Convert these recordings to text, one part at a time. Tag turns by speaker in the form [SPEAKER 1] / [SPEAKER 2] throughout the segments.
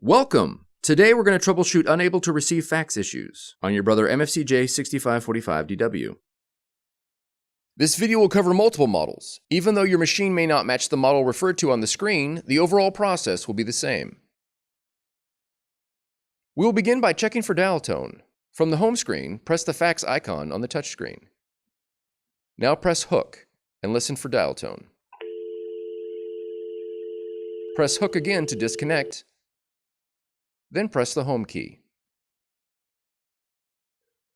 [SPEAKER 1] Welcome! Today we're going to troubleshoot unable to receive fax issues on your Brother MFC-J6545DW. This video will cover multiple models. Even though your machine may not match the model referred to on the screen, the overall process will be the same. We will begin by checking for dial tone. From the home screen, press the fax icon on the touchscreen. Now press hook and listen for dial tone. Press hook again to disconnect, then press the home key.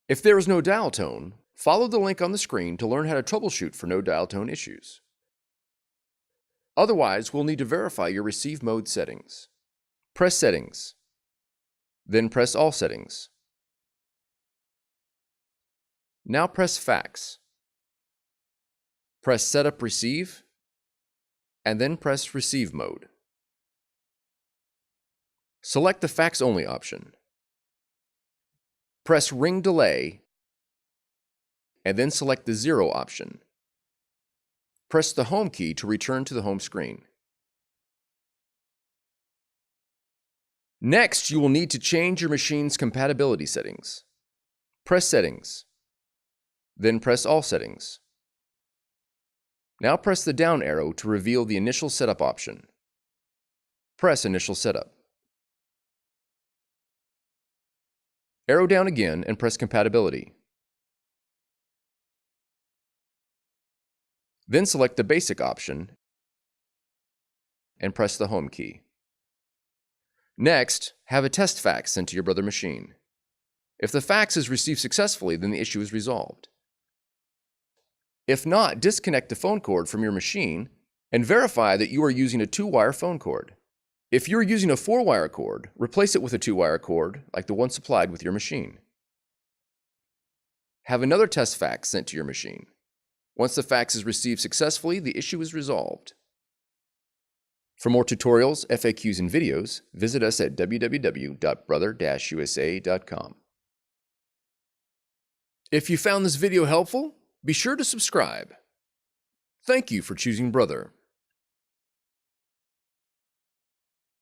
[SPEAKER 1] If there is no dial tone, follow the link on the screen to learn how to troubleshoot for no dial tone issues. Otherwise, we'll need to verify your receive mode settings. Press Settings, then press All Settings. Now press Fax. Press Setup Receive, and then press Receive Mode. Select the fax only option. Press ring delay and then select the 0 option. Press the home key to return to the home screen. Next, you will need to change your machine's compatibility settings. Press Settings, then press All Settings. Now press the down arrow to reveal the Initial Setup option. Press Initial Setup. Arrow down again and press Compatibility. Then select the Basic option and press the Home key. Next, have a test fax sent to your Brother machine. If the fax is received successfully, then the issue is resolved. If not, disconnect the phone cord from your machine and verify that you are using a 2-wire phone cord. If you're using a 4-wire cord, replace it with a 2-wire cord like the one supplied with your machine. Have another test fax sent to your machine. Once the fax is received successfully, the issue is resolved. For more tutorials, FAQs, and videos, visit us at www.brother-usa.com. If you found this video helpful, be sure to subscribe. Thank you for choosing Brother.